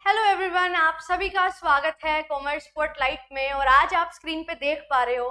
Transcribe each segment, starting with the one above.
Hello everyone, आप सभी का स्वागत है कॉमर्स स्पॉटलाइट में। और आज आप स्क्रीन पे देख पा रहे हो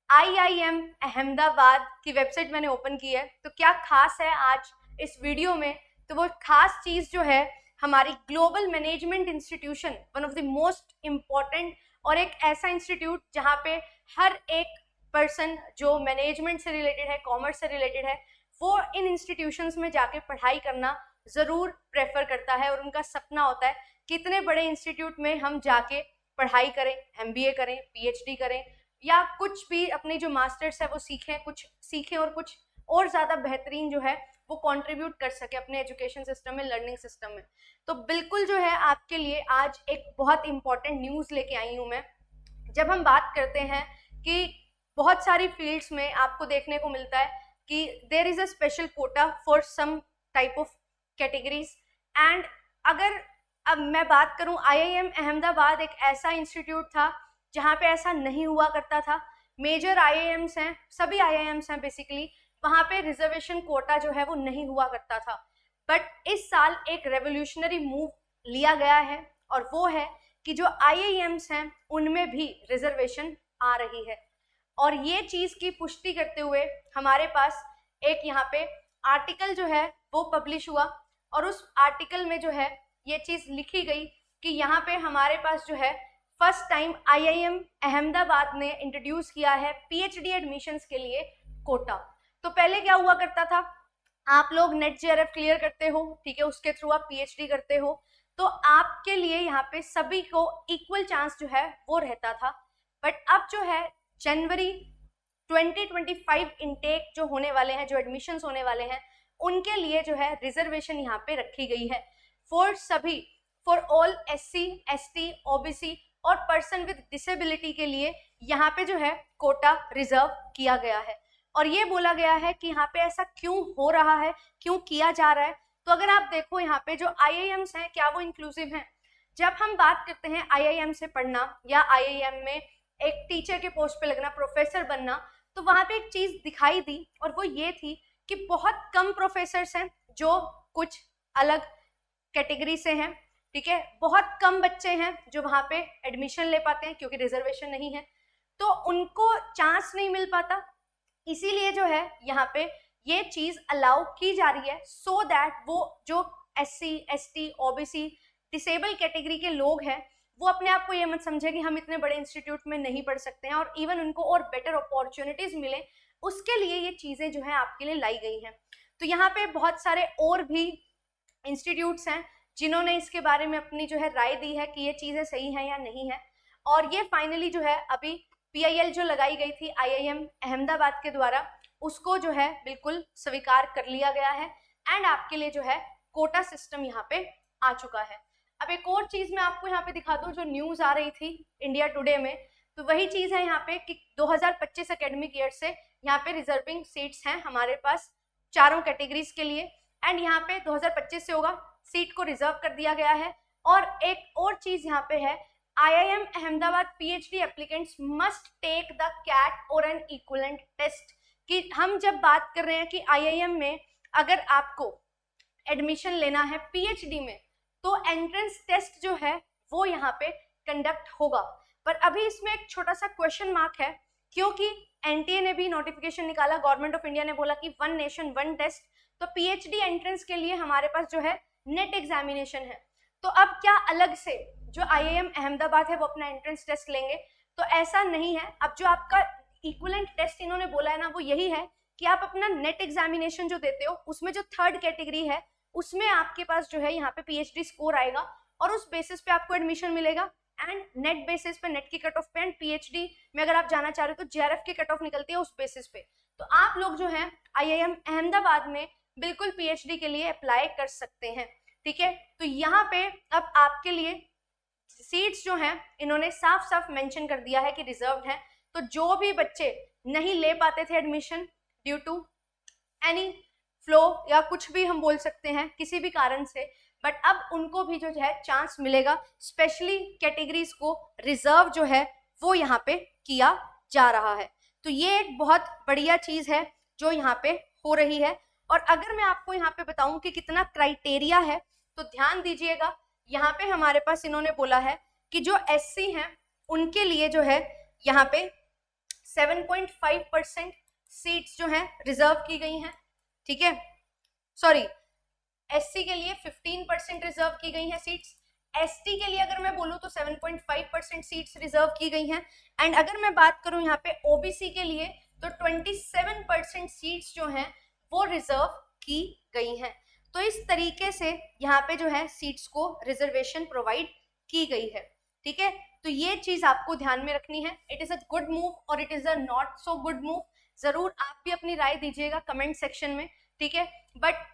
आईआईएम अहमदाबाद की वेबसाइट मैंने ओपन की है। तो क्या खास है आज इस वीडियो में? तो वो खास चीज़ जो है हमारी global management institution, one of the most important और एक ऐसा इंस्टीट्यूट जहाँ पे हर एक पर्सन जो मैनेजमेंट से रिलेटेड है, कॉमर्स से रिलेटेड है, वो इन इंस्टीट्यूशंस में जाके पढ़ाई करना ज़रूर प्रेफर करता है और उनका सपना होता है कितने बड़े इंस्टीट्यूट में हम जाके पढ़ाई करें, एमबीए करें, पीएचडी करें या कुछ भी अपने जो मास्टर्स है वो सीखें, कुछ सीखें और कुछ और ज़्यादा बेहतरीन जो है वो कंट्रीब्यूट कर सके अपने एजुकेशन सिस्टम में, लर्निंग सिस्टम में। तो बिल्कुल जो है आपके लिए आज एक बहुत इंपॉर्टेंट न्यूज़ लेके आई हूँ मैं। जब हम बात करते हैं कि बहुत सारी फील्ड्स में आपको देखने को मिलता है कि there is a special quota for some type of categories and अगर अब मैं बात करूं, आईआईएम अहमदाबाद एक ऐसा इंस्टीट्यूट था जहां पे ऐसा नहीं हुआ करता था। मेजर आईआईएम्स हैं, सभी आईआईएम्स हैं बेसिकली, वहां पे रिजर्वेशन कोटा जो है वो नहीं हुआ करता था। बट इस साल एक रेवोल्यूशनरी मूव लिया गया है और वो है कि जो आईआईएम्स हैं उनमें भी रिजर्वेशन आ रही है। और ये चीज़ की पुष्टि करते हुए हमारे पास एक यहाँ पे आर्टिकल जो है वो पब्लिश हुआ और उस आर्टिकल में जो है ये चीज़ लिखी गई कि यहाँ पे हमारे पास जो है फर्स्ट टाइम आईआईएम अहमदाबाद ने इंट्रोड्यूस किया है पीएचडी एडमिशन्स के लिए कोटा। तो पहले क्या हुआ करता था, आप लोग नेट जेआरएफ क्लियर करते हो, ठीक है, उसके थ्रू आप पीएचडी करते हो, तो आपके लिए यहाँ पे सभी को इक्वल चांस जो है वो रहता था। बट अब जो है जनवरी 2025 इनटेक जो होने वाले हैं, जो एडमिशन्स होने वाले हैं, उनके लिए जो है रिजर्वेशन यहाँ पे रखी गई है फॉर सभी, for all SC, ST, OBC और पर्सन विद डिसेबिलिटी के लिए यहाँ पे जो है कोटा रिजर्व किया गया है। और ये बोला गया है कि यहाँ पे ऐसा क्यों हो रहा है, क्यों किया जा रहा है। तो अगर आप देखो यहाँ पे जो आईआईएम्स हैं, क्या वो इंक्लूसिव हैं? जब हम बात करते हैं आईआईएम से पढ़ना या आईआईएम में एक टीचर के पोस्ट पे लगना, प्रोफेसर बनना, तो वहाँ पे एक चीज़ दिखाई दी और वो ये थी कि बहुत कम प्रोफेसर्स हैं जो कुछ अलग कैटेगरी से हैं, ठीक है, बहुत कम बच्चे हैं जो वहाँ पे एडमिशन ले पाते हैं क्योंकि रिजर्वेशन नहीं है, तो उनको चांस नहीं मिल पाता। इसीलिए जो है यहाँ पे ये चीज़ अलाउ की जा रही है सो दैट वो जो SC, ST, OBC, disable category के लोग हैं वो अपने आप को ये मत समझे कि हम इतने बड़े इंस्टीट्यूट में नहीं पढ़ सकते हैं और इवन उनको और बेटर अपॉर्चुनिटीज मिले, उसके लिए ये चीज़ें जो है आपके लिए लाई गई हैं। तो यहाँ पे बहुत सारे और भी इंस्टीट्यूट्स हैं जिन्होंने इसके बारे में अपनी जो है राय दी है कि ये चीज़ें सही हैं या नहीं है। और ये फाइनली जो है अभी पीआईएल जो लगाई गई थी आईआईएम अहमदाबाद के द्वारा, उसको जो है बिल्कुल स्वीकार कर लिया गया है एंड आपके लिए जो है कोटा सिस्टम यहाँ पे आ चुका है। अब एक और चीज़ मैं आपको यहाँ पे दिखा दूँ जो न्यूज़ आ रही थी इंडिया टुडे में, तो वही चीज़ है यहाँ पे कि 2025 एकेडमिक ईयर से यहाँ पे रिजर्विंग सीट्स हैं हमारे पास चारों कैटेगरीज के लिए एंड यहाँ पे 2025 से होगा, सीट को रिजर्व कर दिया गया है। और एक और चीज यहाँ पे है, IIM Ahmedabad PhD applicants must take the CAT और एन इक्विवेलेंट टेस्ट, कि हम जब बात कर रहे हैं कि आईआईएम में अगर आपको एडमिशन लेना है पीएचडी में तो एंट्रेंस टेस्ट जो है वो यहाँ पे कंडक्ट होगा। पर अभी इसमें एक छोटा सा क्वेश्चन मार्क है क्योंकि एनटीए ने भी नोटिफिकेशन निकाला, गवर्नमेंट ऑफ इंडिया ने बोला कि वन नेशन वन टेस्ट, तो पीएचडी एंट्रेंस के लिए हमारे पास जो है नेट एग्जामिनेशन है। तो अब क्या अलग से जो आईआईएम अहमदाबाद है वो अपना एंट्रेंस टेस्ट लेंगे? तो ऐसा नहीं है। अब जो आपका इक्विवेलेंट टेस्ट इन्होंने बोला है ना, वो यही है कि आप अपना नेट एग्जामिनेशन जो देते हो उसमें जो थर्ड कैटेगरी है उसमें आपके पास जो है यहाँ पे पीएचडी स्कोर आएगा और उस बेसिस पे आपको एडमिशन मिलेगा एंड नेट बेसिस पे, नेट की कट ऑफ पे एंड पीएचडी में अगर आप जाना चाह रहे हो तो जेआरएफ की कट ऑफ निकलती है उस बेसिस पे। तो आप लोग जो है आईआईएम अहमदाबाद में बिल्कुल पीएचडी के लिए अप्लाई कर सकते हैं, ठीक है। तो यहाँ पे अब आपके लिए सीट्स जो हैं इन्होंने साफ साफ मेंशन कर दिया है कि रिजर्व्ड हैं। तो जो भी बच्चे नहीं ले पाते थे admission due to any flaw या कुछ भी हम बोल सकते हैं किसी भी कारण से, बट अब उनको भी जो है चांस मिलेगा, स्पेशली कैटेगरीज को रिजर्व जो है वो यहाँ पे किया जा रहा है। तो ये एक बहुत बढ़िया चीज़ है जो यहाँ पे हो रही है। और अगर मैं आपको यहाँ पे बताऊं कि कितना क्राइटेरिया है तो ध्यान दीजिएगा, यहाँ पे हमारे पास इन्होंने बोला है कि जो SC हैं उनके लिए जो है यहाँ पे 7.5% सीट्स जो हैं रिजर्व की गई हैं, ठीक है। सॉरी, SC के लिए 15% रिजर्व की गई हैं सीट्स। ST के लिए अगर मैं बोलूँ तो 7.5% सीट्स रिजर्व की गई हैं। एंड अगर मैं बात करूँ यहाँ पे OBC के लिए तो 27% सीट्स जो हैं वो रिजर्व की गई हैं। तो इस तरीके से यहाँ पे जो है सीट्स को रिजर्वेशन प्रोवाइड की गई है, ठीक है। तो ये चीज आपको ध्यान में रखनी है। It is a good move और it is a not so good move. जरूर आप भी अपनी राय दीजिएगा कमेंट सेक्शन में, ठीक है। बट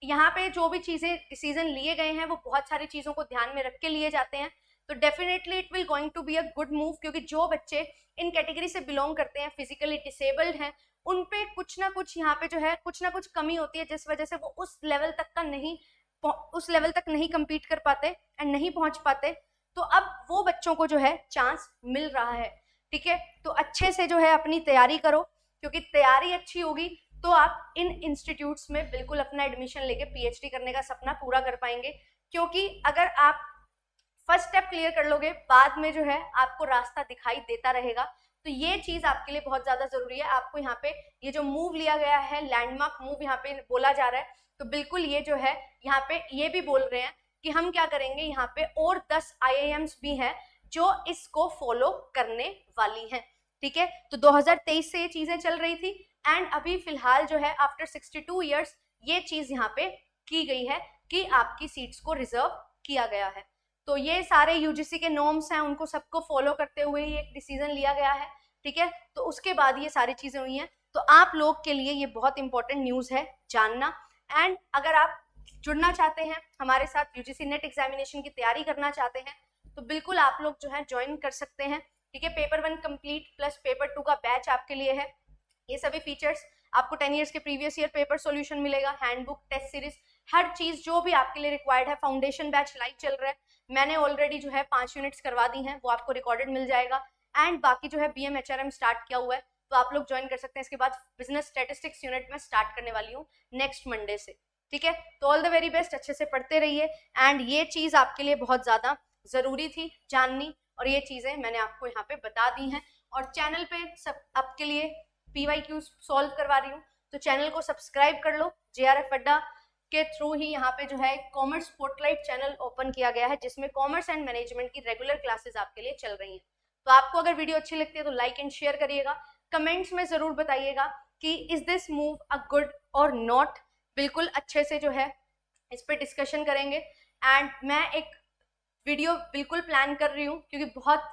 यहाँ पे जो भी चीजें डिसीजन लिए गए हैं वो बहुत सारी चीजों को ध्यान में रख के लिए जाते हैं, तो definitely it will going to be a good move, क्योंकि जो बच्चे इन कैटेगरी से बिलोंग करते हैं, फिजिकली डिसेबल्ड हैं, उन पे कुछ ना कुछ यहाँ पे जो है कुछ ना कुछ कमी होती है, जिस वजह से वो उस लेवल तक नहीं compete कर पाते एंड नहीं पहुंच पाते। तो अब वो बच्चों को जो है चांस मिल रहा है, ठीक है। तो अच्छे से जो है अपनी तैयारी करो, क्योंकि तैयारी अच्छी होगी तो आप इन इंस्टीट्यूट्स में बिल्कुल अपना एडमिशन लेके PhD करने का सपना पूरा कर पाएंगे। क्योंकि अगर आप फर्स्ट स्टेप क्लियर कर लोगे, बाद में जो है आपको रास्ता दिखाई देता रहेगा। तो ये चीज आपके लिए बहुत ज्यादा जरूरी है। आपको यहाँ पे ये जो मूव लिया गया है, लैंडमार्क मूव यहाँ पे बोला जा रहा है, तो बिल्कुल ये जो है यहाँ पे ये भी बोल रहे हैं कि हम क्या करेंगे, यहाँ पे और 10 IIMs भी हैं जो इसको फॉलो करने वाली हैं, ठीक है। तो 2023 से ये चीजें चल रही थी एंड अभी फिलहाल जो है आफ्टर 62 ईयर्स ये चीज यहाँ पे की गई है कि आपकी सीट्स को रिजर्व किया गया है। तो ये सारे UGC के नॉर्म्स हैं, उनको सबको फॉलो करते हुए ही एक डिसीजन लिया गया है, ठीक है। तो उसके बाद ये सारी चीजें हुई हैं। तो आप लोग के लिए ये बहुत इंपॉर्टेंट न्यूज है जानना। एंड अगर आप जुड़ना चाहते हैं हमारे साथ, UGC नेट एग्जामिनेशन की तैयारी करना चाहते हैं, तो बिल्कुल आप लोग जो है ज्वाइन कर सकते हैं, ठीक है। पेपर 1 कंप्लीट प्लस पेपर 2 का बैच आपके लिए है। ये सभी फीचर्स आपको 10 ईयर्स के प्रीवियस ईयर पेपर सॉल्यूशन मिलेगा, हैंडबुक, टेस्ट सीरीज, हर चीज जो भी आपके लिए रिक्वायर्ड है। फाउंडेशन बैच लाइव चल रहा है, मैंने ऑलरेडी जो है 5 यूनिट्स करवा दी हैं, वो आपको रिकॉर्डेड मिल जाएगा। एंड बाकी जो है BM HRM स्टार्ट किया हुआ है, तो आप लोग ज्वाइन कर सकते हैं। इसके बाद बिजनेस स्टैटिस्टिक्स यूनिट में स्टार्ट करने वाली हूँ नेक्स्ट मंडे से, ठीक है। तो ऑल द वेरी बेस्ट, अच्छे से पढ़ते रहिए। एंड ये चीज आपके लिए बहुत ज्यादा जरूरी थी जाननी, और ये चीजें मैंने आपको यहाँ पे बता दी हैं। और चैनल पे सब आपके लिए PYQ सॉल्व करवा रही हूँ, तो चैनल को सब्सक्राइब कर लो। JRF अड्डा के थ्रू ही यहाँ पे जो है कॉमर्स स्पॉटलाइट चैनल ओपन किया गया है, जिसमें कॉमर्स एंड मैनेजमेंट की रेगुलर क्लासेस आपके लिए चल रही हैं। तो आपको अगर वीडियो अच्छी लगती है तो लाइक एंड शेयर करिएगा, कमेंट्स में जरूर बताइएगा कि is this move a good और नॉट। बिल्कुल अच्छे से जो है इस पर डिस्कशन करेंगे। एंड मैं एक वीडियो बिल्कुल प्लान कर रही हूँ, क्योंकि बहुत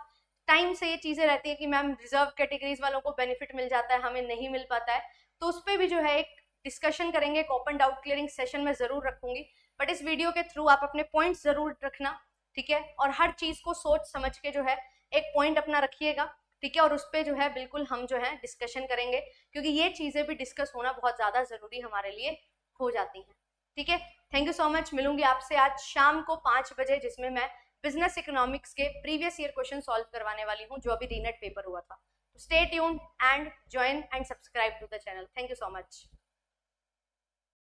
टाइम से ये चीजें रहती है कि मैम रिजर्व कैटेगरीज वालों को बेनिफिट मिल जाता है, हमें नहीं मिल पाता है। तो उस पर भी जो है एक डिस्कशन करेंगे, एक ओपन डाउट क्लियरिंग सेशन में जरूर रखूंगी। बट इस वीडियो के थ्रू आप अपने पॉइंट्स जरूर रखना, ठीक है। और हर चीज को सोच समझ के जो है एक पॉइंट अपना रखिएगा, ठीक है। और उस पर जो है बिल्कुल हम जो है डिस्कशन करेंगे, क्योंकि ये चीजें भी डिस्कस होना बहुत ज्यादा जरूरी हमारे लिए हो जाती हैं, ठीक है। Thank you so much. मिलूंगी आपसे आज शाम को 5 बजे, जिसमें मैं बिजनेस इकोनॉमिक्स के प्रीवियस ईयर क्वेश्चन सॉल्व करवाने वाली हूँ, जो अभी रीनेट पेपर हुआ था। Stay tuned and join and subscribe to the channel. Thank you so much.